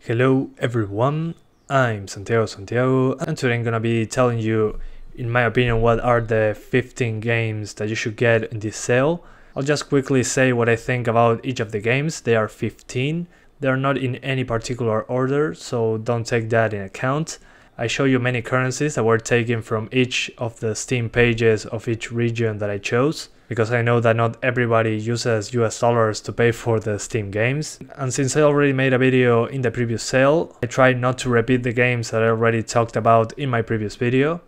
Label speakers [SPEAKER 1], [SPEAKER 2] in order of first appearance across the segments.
[SPEAKER 1] Hello everyone, I'm Santiago, and today I'm gonna be telling you, in my opinion, what are the 15 games that you should get in this sale. I'll just quickly say what I think about each of the games. They are 15. They are not in any particular order, so don't take that in account. I show you many currencies that were taken from each of the Steam pages of each region that I chose, because I know that not everybody uses US dollars to pay for the Steam games. And since I already made a video in the previous sale, I tried not to repeat the games that I already talked about in my previous video,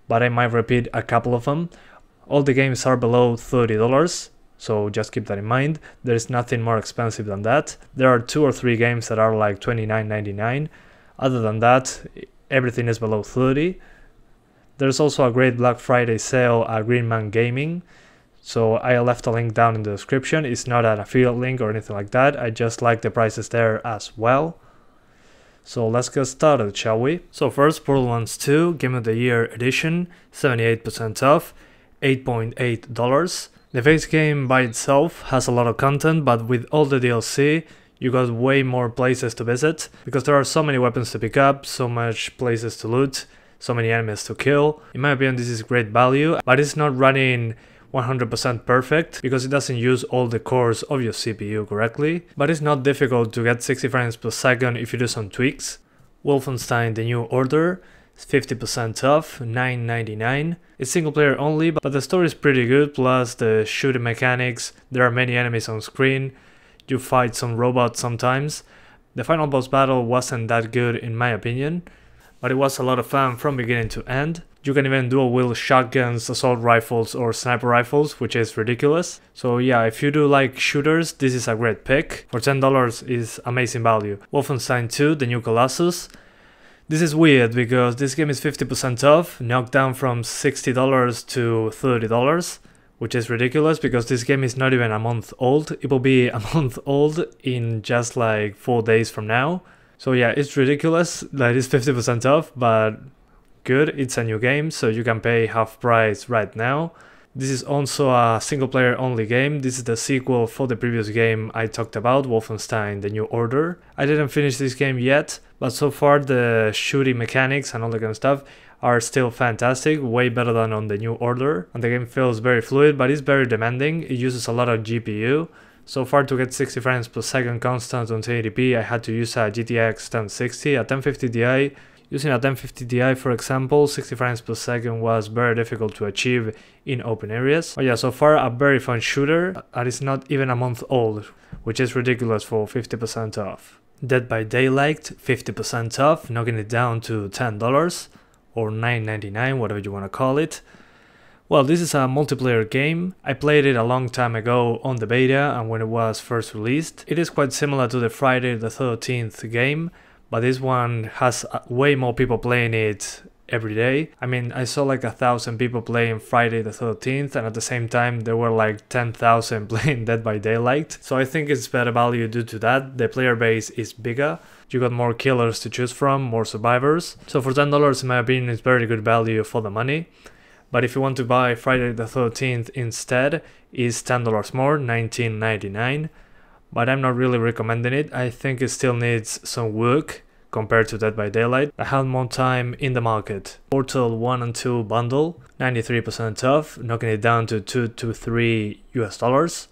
[SPEAKER 1] but I might repeat a couple of them. All the games are below $30, so just keep that in mind. There is nothing more expensive than that. There are 2 or 3 games that are like $29.99. Other than that, everything is below 30. There's also a great Black Friday sale at Green Man Gaming, so I left a link down in the description. It's not an affiliate link or anything like that. I just like the prices there as well. So let's get started, shall we? So first, Borderlands 2 Game of the Year Edition, 78% off, $8.8. The base game by itself has a lot of content, but with all the DLC, you got way more places to visit, because there are so many weapons to pick up, so much places to loot, so many enemies to kill. In my opinion, this is great value, but it's not running 100% perfect because it doesn't use all the cores of your CPU correctly, but it's not difficult to get 60 frames per second if you do some tweaks. Wolfenstein The New Order is 50% off, $9.99. It's single player only, but the story is pretty good, plus the shooting mechanics. There are many enemies on screen. You fight some robots sometimes. The final boss battle wasn't that good in my opinion, but it was a lot of fun from beginning to end. You can even dual wield shotguns, assault rifles or sniper rifles, which is ridiculous. So yeah, if you do like shooters, this is a great pick. For $10 is amazing value. Wolfenstein 2 The New Colossus. This is weird because this game is 50% off, knocked down from $60 to $30. Which is ridiculous because this game is not even a month old. It will be a month old in just like 4 days from now. So yeah, it's ridiculous that it's 50% off, but good, it's a new game, so you can pay half price right now. This is also a single player only game. This is the sequel for the previous game I talked about, Wolfenstein The New Order. I didn't finish this game yet, but so far the shooting mechanics and all that kind of stuff are still fantastic, way better than on The New Order. And the game feels very fluid, but it's very demanding. It uses a lot of GPU. So far, to get 60 frames per second constant on 1080p, I had to use a GTX 1060, a 1050 Ti. Using a 1050 Ti, for example, 60 frames per second was very difficult to achieve in open areas. But yeah, so far a very fun shooter, and it's not even a month old, which is ridiculous for 50% off. Dead by Daylight, 50% off, knocking it down to $10. Or $9.99, whatever you want to call it. Well, this is a multiplayer game. I played it a long time ago on the beta and when it was first released. It is quite similar to the Friday the 13th game, but this one has way more people playing it every day. I mean, I saw like 1,000 people playing Friday the 13th, and at the same time there were like 10,000 playing Dead by Daylight. So I think it's better value due to that. The player base is bigger. You got more killers to choose from, more survivors. So for $10, in my opinion, it's very good value for the money. But if you want to buy Friday the 13th instead, it's $10 more, $19.99. But I'm not really recommending it. I think it still needs some work compared to Dead by Daylight. I had more time in the market. Portal 1 and 2 bundle, 93% off, knocking it down to $2 to $3 US.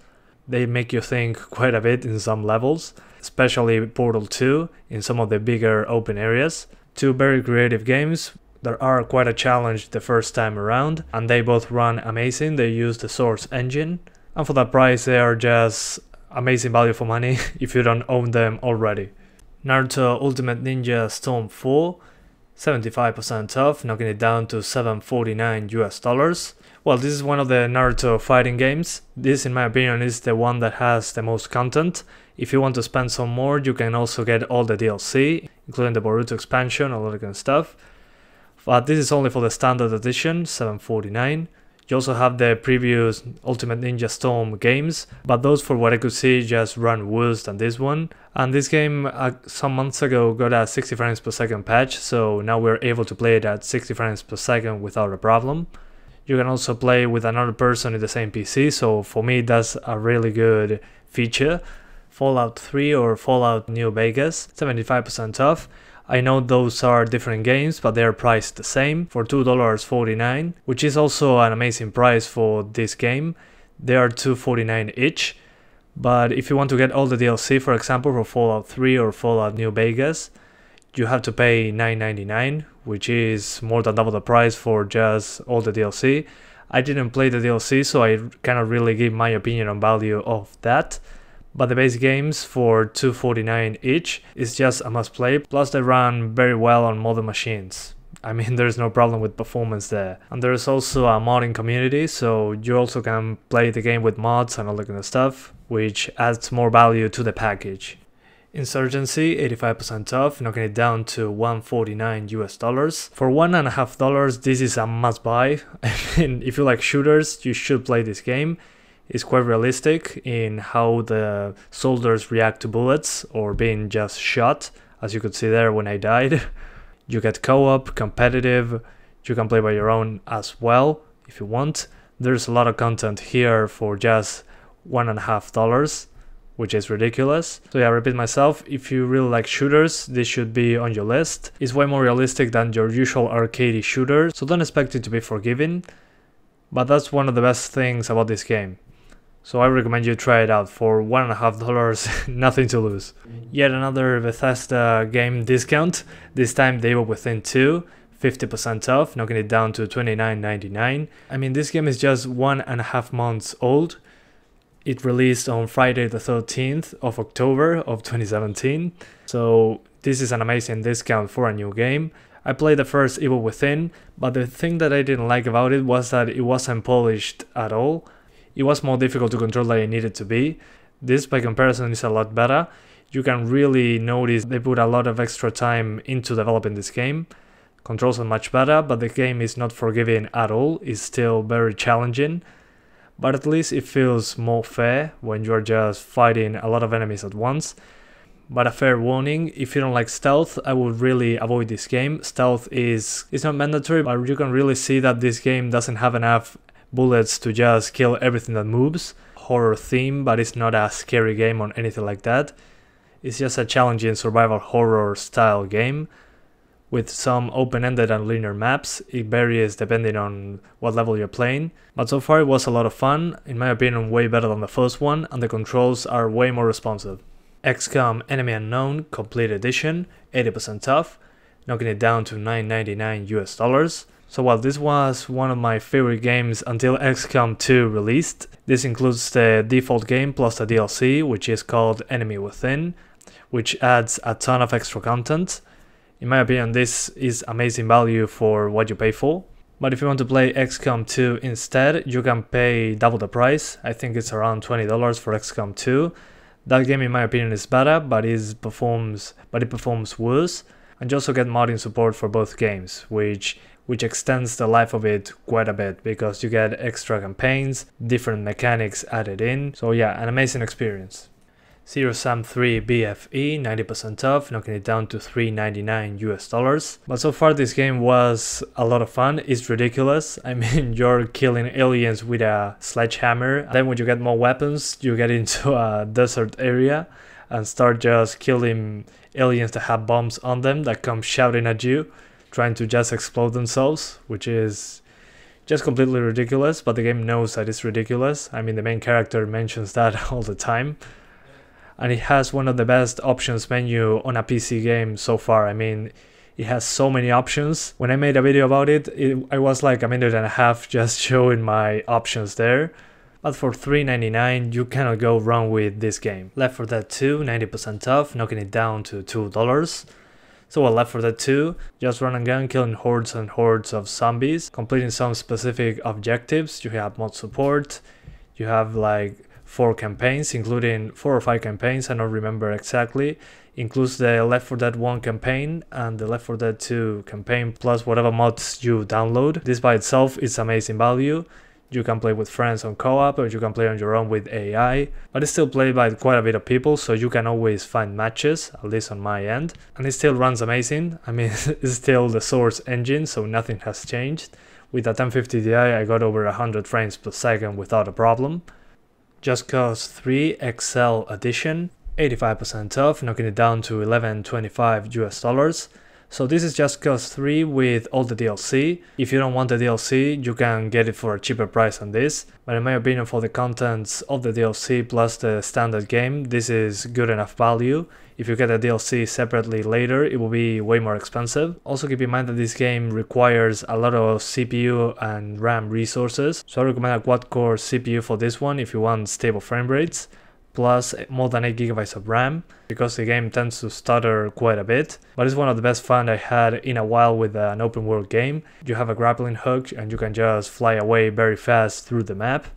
[SPEAKER 1] They make you think quite a bit in some levels, especially Portal 2 in some of the bigger open areas. 2 very creative games that are quite a challenge the first time around, and they both run amazing. They use the Source engine, and for that price they are just amazing value for money if you don't own them already. Naruto Ultimate Ninja Storm 4, 75% off, knocking it down to $7.49 US. Well, this is one of the Naruto fighting games. This, in my opinion, is the one that has the most content. If you want to spend some more, you can also get all the DLC, including the Boruto expansion, all that kind of stuff. But this is only for the standard edition, $7.49. You also have the previous Ultimate Ninja Storm games, but those, for what I could see, just run worse than this one. And this game some months ago got a 60 frames per second patch, so now we're able to play it at 60 frames per second without a problem. You can also play with another person in the same PC, so for me that's a really good feature. Fallout 3 or Fallout New Vegas, 75% off. I know those are different games, but they are priced the same for $2.49, which is also an amazing price for this game. They are $2.49 each, but if you want to get all the DLC, for example, for Fallout 3 or Fallout New Vegas, you have to pay $9.99, which is more than double the price for just all the DLC. I didn't play the DLC, so I cannot really give my opinion on value of that. But the base games for $2.49 each is just a must play, plus they run very well on modern machines. I mean, there's no problem with performance there. And there's also a modding community, so you also can play the game with mods and all that kind of stuff, which adds more value to the package. Insurgency, 85% off, knocking it down to $149 US. For $1.50, this is a must buy. I mean, if you like shooters, you should play this game. It's quite realistic in how the soldiers react to bullets or being just shot, as you could see there when I died. You get co-op, competitive, you can play by your own as well if you want. There's a lot of content here for just $1.50, which is ridiculous. So yeah, I repeat myself, if you really like shooters, this should be on your list. It's way more realistic than your usual arcadey shooter, so don't expect it to be forgiving. But that's one of the best things about this game. So I recommend you try it out for $1.50, nothing to lose. Yet another Bethesda game discount, this time The Evil Within 2, 50% off, knocking it down to $29.99. I mean, this game is just 1.5 months old. It released on Friday the 13th of October of 2017. So this is an amazing discount for a new game. I played the first Evil Within, but the thing that I didn't like about it was that it wasn't polished at all. It was more difficult to control than it needed to be. This, by comparison, is a lot better. You can really notice they put a lot of extra time into developing this game. Controls are much better, but the game is not forgiving at all. It's still very challenging. But at least it feels more fair when you're just fighting a lot of enemies at once. But a fair warning, if you don't like stealth, I would really avoid this game. Stealth is not mandatory, but you can really see that this game doesn't have enough bullets to just kill everything that moves. Horror theme, but it's not a scary game or anything like that. It's just a challenging survival horror style game with some open-ended and linear maps. It varies depending on what level you're playing, but so far it was a lot of fun, in my opinion way better than the first one, and the controls are way more responsive. XCOM Enemy Unknown Complete Edition, 80% off, knocking it down to $9.99 US. So while this was one of my favorite games until XCOM 2 released, this includes the default game plus the DLC, which is called Enemy Within, which adds a ton of extra content. In my opinion, this is amazing value for what you pay for. But if you want to play XCOM 2 instead, you can pay double the price. I think it's around $20 for XCOM 2. That game, in my opinion, is better, but it performs worse. And you also get modding support for both games, which extends the life of it quite a bit because you get extra campaigns, different mechanics added in. So yeah, an amazing experience. Zero Sum 3 BFE, 90% off, knocking it down to $3.99 US. But so far this game was a lot of fun. It's ridiculous. I mean, you're killing aliens with a sledgehammer. Then when you get more weapons, you get into a desert area and start just killing aliens that have bombs on them that come shouting at you, trying to just explode themselves, which is just completely ridiculous, but the game knows that it's ridiculous. I mean, the main character mentions that all the time. And it has one of the best options menu on a PC game so far. I mean, it has so many options. When I made a video about it, I was like a minute and a half just showing my options there. But for $3.99, you cannot go wrong with this game. Left 4 Dead 2, 90% off, knocking it down to $2. So while Left 4 Dead 2, just run and gun, killing hordes and hordes of zombies, completing some specific objectives. You have mod support, you have like 4 campaigns, including 4 or 5 campaigns, I don't remember exactly. Includes the Left 4 Dead 1 campaign and the Left 4 Dead 2 campaign, plus whatever mods you download. This by itself is amazing value. You can play with friends on co-op, or you can play on your own with AI, but it's still played by quite a bit of people, so you can always find matches, at least on my end. And it still runs amazing. I mean, it's still the source engine, so nothing has changed. With a 1050 Ti, I got over 100 frames per second without a problem. Just Cause 3 XL Edition, 85% off, knocking it down to $11.25 US. So this is just cost 3 with all the DLC. If you don't want the DLC, you can get it for a cheaper price than this. But in my opinion, for the contents of the DLC plus the standard game, this is good enough value. If you get the DLC separately later, it will be way more expensive. Also keep in mind that this game requires a lot of CPU and RAM resources. So I recommend a quad-core CPU for this one if you want stable frame rates, plus more than 8 GB of RAM, because the game tends to stutter quite a bit. But it's one of the best fun I had in a while with an open world game. You have a grappling hook and you can just fly away very fast through the map.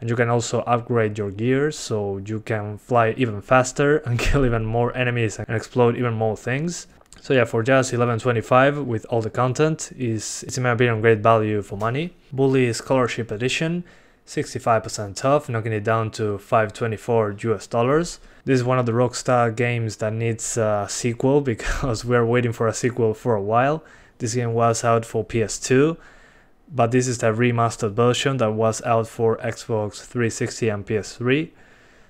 [SPEAKER 1] And you can also upgrade your gear so you can fly even faster and kill even more enemies and explode even more things. So yeah, for just $11.25 with all the content, it's in my opinion great value for money. Bully Scholarship Edition, 65% off, knocking it down to $5.24 US. This is one of the Rockstar games that needs a sequel because we're waiting for a sequel for a while. This game was out for PS2, but this is the remastered version that was out for Xbox 360 and PS3.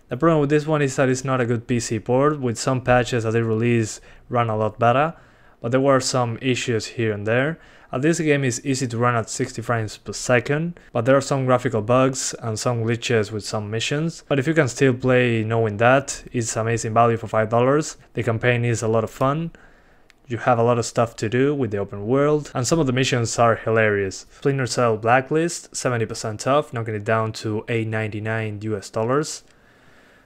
[SPEAKER 1] The problem with this one is that it's not a good PC port. With some patches that they released run a lot better, but there were some issues here and there. This game is easy to run at 60 frames per second, but there are some graphical bugs and some glitches with some missions. But if you can still play knowing that, it's amazing value for $5. The campaign is a lot of fun. You have a lot of stuff to do with the open world, and some of the missions are hilarious. Fling Yourself Blacklist, 70% off, knocking it down to $8.99 US.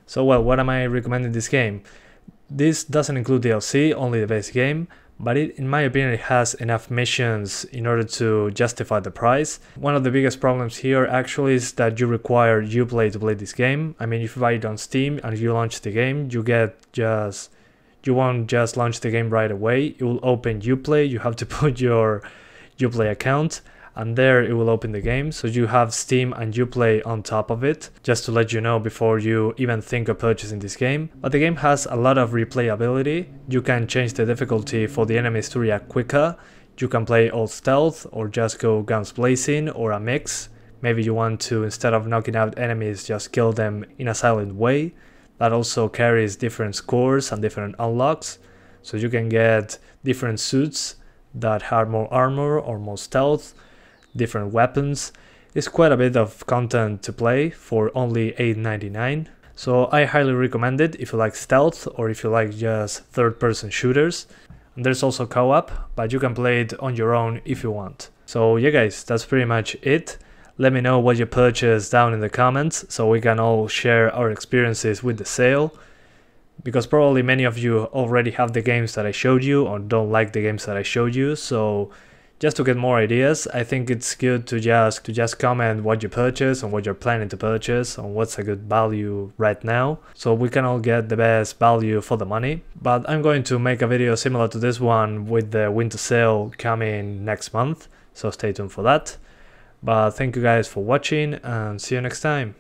[SPEAKER 1] So well, what am I recommending this game? This doesn't include DLC, only the base game, but in my opinion it has enough missions in order to justify the price. One of the biggest problems here actually is that you require Uplay to play this game. I mean, if you buy it on Steam and you launch the game, you won't just launch the game right away. It will open Uplay, you have to put your Uplay account, and there it will open the game. So you have Steam and Uplay on top of it, just to let you know before you even think of purchasing this game. But the game has a lot of replayability. You can change the difficulty for the enemies to react quicker. You can play all stealth or just go guns blazing or a mix. Maybe you want to, instead of knocking out enemies, just kill them in a silent way. That also carries different scores and different unlocks, so you can get different suits that have more armor or more stealth, different weapons. It's quite a bit of content to play for only $8.99. So I highly recommend it if you like stealth or if you like just third-person shooters. And there's also co-op, but you can play it on your own if you want. So yeah guys, that's pretty much it. Let me know what you purchased down in the comments so we can all share our experiences with the sale. Because probably many of you already have the games that I showed you or don't like the games that I showed you. So just to get more ideas, I think it's good to just comment what you purchased and what you're planning to purchase and what's a good value right now, so we can all get the best value for the money. But I'm going to make a video similar to this one with the winter sale coming next month, so stay tuned for that. But thank you guys for watching and see you next time.